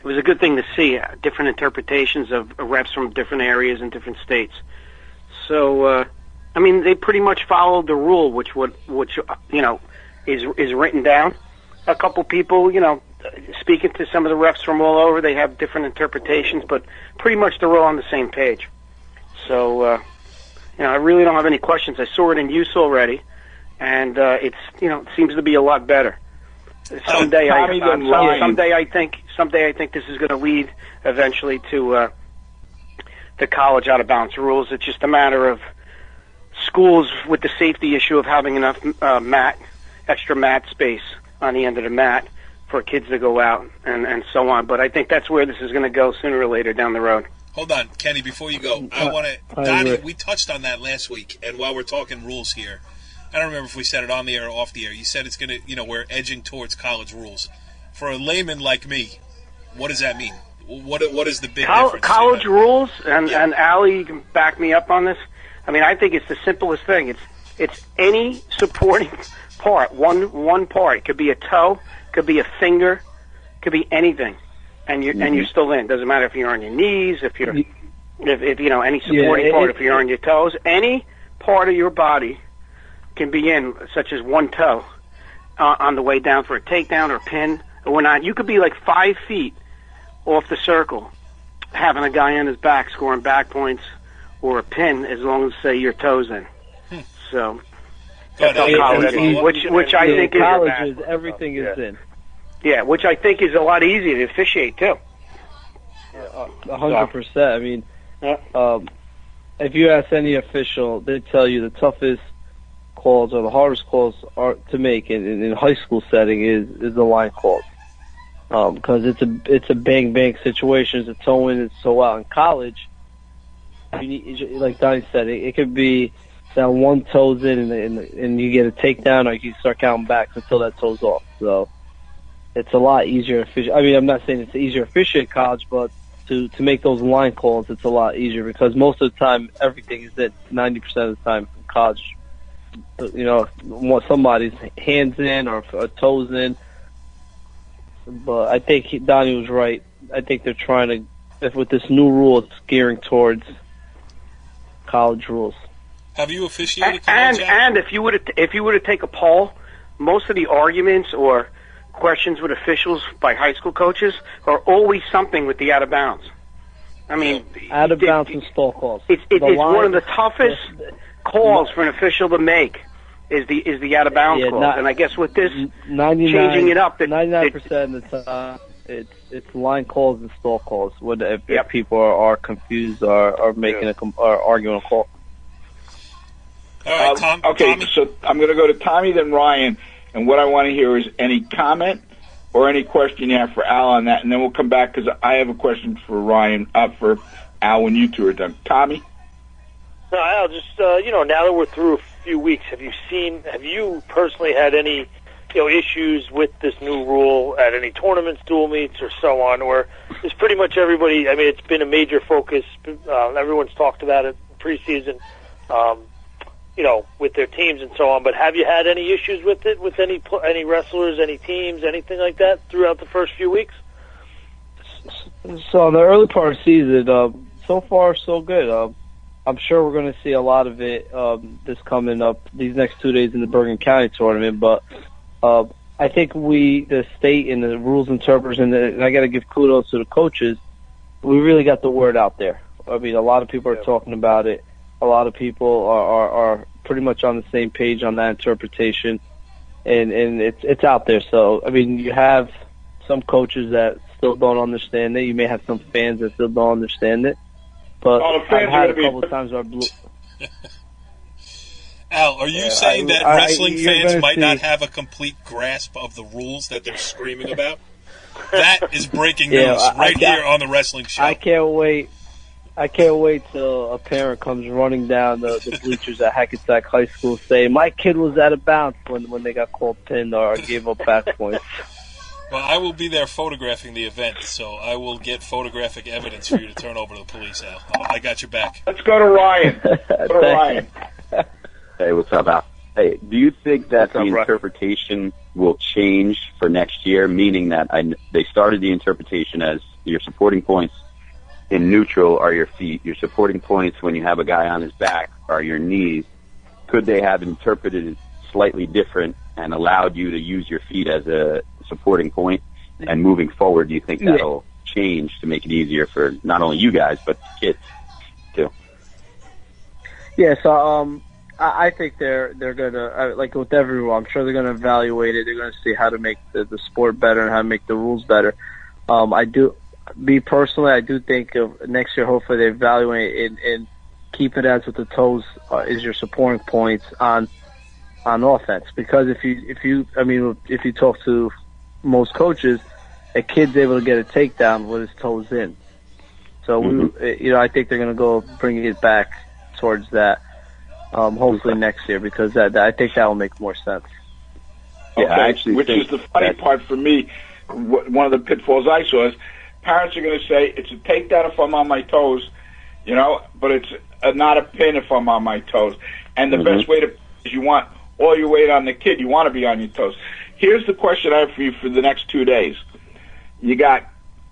was a good thing to see different interpretations of refs from different areas and different states. So, they pretty much followed the rule, which is written down. A couple people, speaking to some of the refs from all over, they have different interpretations, but pretty much they're all on the same page. So, I really don't have any questions. I saw it in use already, and it seems to be a lot better. Someday I think this is going to lead eventually to the college out of bounds rules. It's just a matter of schools with the safety issue of having enough extra mat space on the end of the mat for kids to go out and so on. But I think that's where this is going to go sooner or later down the road. Hold on, Kenny, before you go, I want to, Donnie, we touched on that last week, and while we're talking rules here, I don't remember if we said it on the air or off the air. You said it's going to, we're edging towards college rules. For a layman like me, what does that mean? What is the big difference? College rules, and Allie, you can back me up on this. I think it's the simplest thing. It's any supporting part, one part. It could be a toe, could be a finger, could be anything, and you're still in. Doesn't matter if you're on your knees, if any supporting part, if you're on your toes, any part of your body can be in, such as one toe on the way down for a takedown or a pin or whatnot. You could be like 5 feet off the circle, having a guy on his back scoring back points or a pin, as long as say your toes in. So that's how college is, which I think is college is everything is in. Yeah, which I think is a lot easier to officiate too. 100%. If you ask any official, they tell you the toughest calls or the hardest calls are to make in high school setting is the line calls, because it's a bang situation. It's a toe in, it's so out. In college, you need, like Donnie said, it could be that one toe's in and you get a takedown, or you start counting back until that toe's off. So it's a lot easier. I'm not saying it's easier to officiate at college, but to make those line calls, it's a lot easier because most of the time everything is in. 90% of the time in college, somebody's hands in or toes in. But I think Donnie was right. I think they're trying to, with this new rule, it's gearing towards college rules. Have you officiated college? And if you were to take a poll, most of the arguments or questions with officials by high school coaches are always something with the out of bounds. Out of bounds and stall calls. It's one of the toughest calls for an official to make is the out of bounds calls. And I guess with this changing it up, 99% of the time it's line calls and stall calls. If people are confused or are making or arguing a call. All right, Tom. Okay, Tommy? So I'm going to go to Tommy, then Ryan, and what I want to hear is any comment or any question you have for Al on that, and then we'll come back because I have a question for Ryan, for Al when you two are done. Tommy? No, Al, just now that we're through a few weeks, have you personally had any issues with this new rule at any tournaments, dual meets, or so on? Or is pretty much everybody? It's been a major focus. Everyone's talked about it preseason. with their teams and so on. But have you had any issues with it, with any wrestlers, any teams, anything like that throughout the first few weeks? So in the early part of the season, so far so good. I'm sure we're going to see a lot of it this coming up these next 2 days in the Bergen County tournament. But I think the state and the rules interpreters, and I got to give kudos to the coaches, we really got the word out there. I mean, a lot of people are talking about it. A lot of people are pretty much on the same page on that interpretation, and it's out there. So, I mean, you have some coaches that still don't understand it. You may have some fans that still don't understand it. But I've had a couple of times where Al, are you saying that wrestling fans might not have a complete grasp of the rules that they're screaming about? That is breaking news here on the Wrestling Show. I can't wait till a parent comes running down the bleachers at Hackensack High School saying, my kid was out of bounds when they got called pinned or gave up back points. Well, I will be there photographing the event, so I will get photographic evidence for you to turn over to the police, Al. I got your back. Let's go to Ryan. Hey, what's up, Al? Hey, do you think that the interpretation will change for next year, meaning that they started the interpretation as your supporting points in neutral are your feet, your supporting points when you have a guy on his back are your knees. Could they have interpreted it slightly different and allowed you to use your feet as a supporting point? And moving forward, do you think that'll change to make it easier for not only you guys, but kids, too? Yeah, so I think they're going to, like with every rule, I'm sure they're going to evaluate it. They're going to see how to make the sport better and how to make the rules better. I do think of next year, hopefully they evaluate it and keep it as with the toes is your supporting points on offense. Because if you talk to most coaches, a kid's able to get a takedown with his toes in. So I think they're going to go bring it back towards that. Hopefully next year, because I think that will make more sense. Okay, which is the funny part for me. One of the pitfalls I saw is parents are going to say it's a takedown if I'm on my toes, but it's not a pin if I'm on my toes. And the best way is you want all your weight on the kid. You want to be on your toes. Here's the question I have for you for the next 2 days. You got,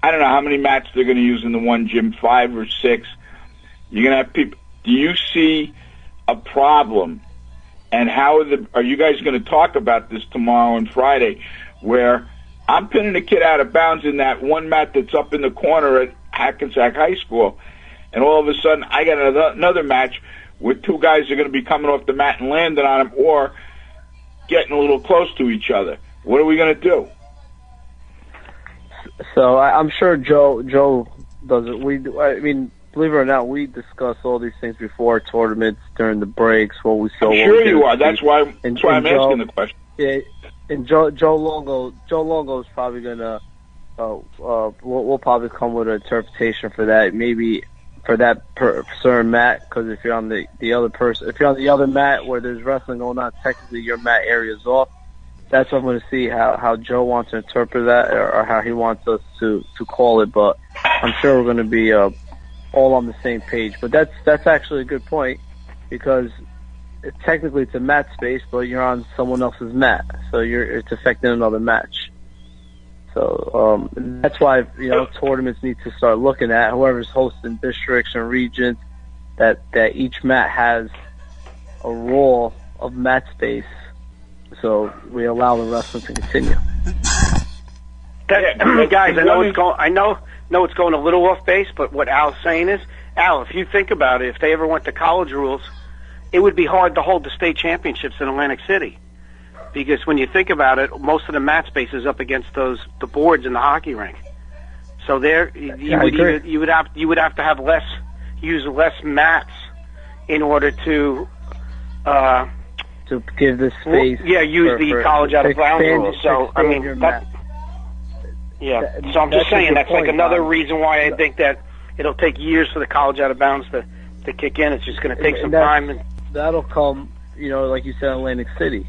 I don't know how many mats they're going to use in the one gym, 5 or 6. You're going to have people. Do you see a problem, and how are you guys going to talk about this tomorrow and Friday, where I'm pinning a kid out of bounds in that one mat that's up in the corner at Hackensack High School, and all of a sudden I got another match where 2 guys are going to be coming off the mat and landing on him or getting a little close to each other. What are we going to do? So I'm sure Joe does it. Believe it or not, we discuss all these things before tournaments, during the breaks, what we saw. I'm sure you are. That's why I'm asking the question. Yeah, and Joe Longo is probably gonna. We'll probably come with an interpretation for that. Maybe for that certain mat, because if you're on the other mat where there's wrestling going on, technically your mat area is off. That's what I'm going to see how Joe wants to interpret that, or how he wants us to call it. But I'm sure we're going to be all on the same page. But that's actually a good point, because technically it's a mat space, but you're on someone else's mat, so it's affecting another match. So that's why tournaments need to start looking at whoever's hosting districts and regions, that each mat has a role of mat space, so we allow the wrestling to continue. Guys, I know it's going a little off base, but what Al's saying is, Al, if you think about it, if they ever went to college rules, it would be hard to hold the state championships in Atlantic City, because when you think about it, most of the mat space is up against the boards in the hockey rink. So you would have to have use less mats in order to give the space. Use the college out of bounds rules. So I mean, so I'm just saying that's like another reason why I think that it'll take years for the college out of bounds to kick in. It's just going to take some time. And that'll come, like you said, Atlantic City.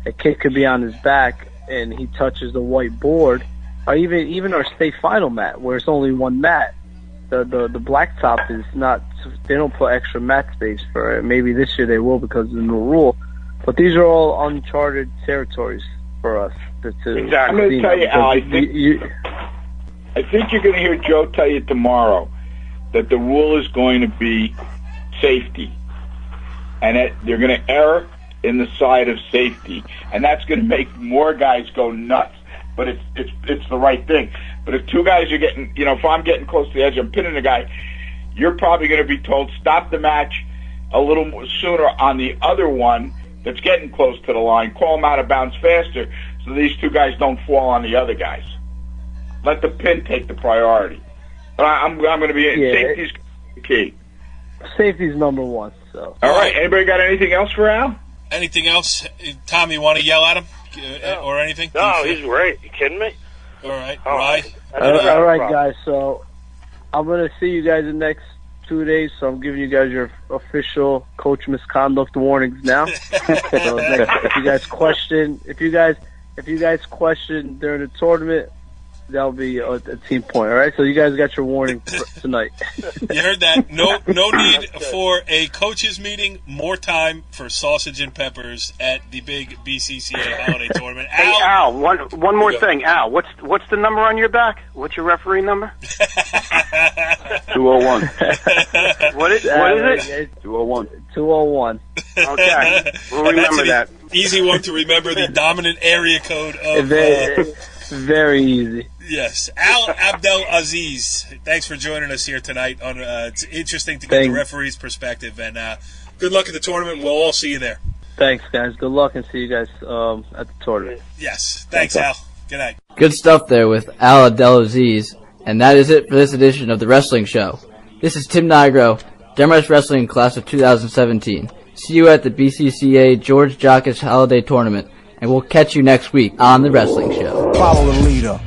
A kid could be on his back and he touches the white board, or even our state final mat where it's only one mat. the blacktop is not. They don't put extra mat space for it. Maybe this year they will because of the new rule. But these are all uncharted territories for us. Exactly. I'm going to tell you, Al. I think you're going to hear Joe tell you tomorrow that the rule is going to be safety, and that they're going to err in the side of safety, and that's going to make more guys go nuts. But it's the right thing. But if two guys are getting, if I'm getting close to the edge, I'm pinning a guy, you're probably going to be told stop the match a little more sooner on the other one that's getting close to the line. Call them out of bounds faster so these two guys don't fall on the other guys. Let the pin take the priority. But I'm going to be safety's key. Safety's number one. So. All right. Anybody got anything else for Al? Anything else? Tom, you want to yell at him or anything? No, he's great. You kidding me? All right. All right, guys. So I'm going to see you guys in the next 2 days. So I'm giving you guys your official coach misconduct warnings now. So if you guys question during the tournament, that'll be a team point. All right. So you guys got your warning for tonight. You heard that? No need for a coaches meeting. More time for sausage and peppers at the big BCCA holiday tournament. Hey, Al, one more thing. Al, what's the number on your back? What's your referee number? 201. What is it? 201. 201. Okay, we'll remember that. Easy one to remember. The dominant area code of. Very easy. Yes. Al Abdelaziz, thanks for joining us here tonight. It's interesting to get the referee's perspective, and good luck at the tournament. We'll all see you there. Thanks, guys. Good luck, and see you guys at the tournament. Yes. Thanks, Al. Good night. Good stuff there with Al Abdelaziz, and that is it for this edition of The Wrestling Show. This is Tim Nigro, Demarest Wrestling Class of 2017. See you at the BCCA George Jockish Holiday Tournament, and we'll catch you next week on The Wrestling Show. Follow the leader.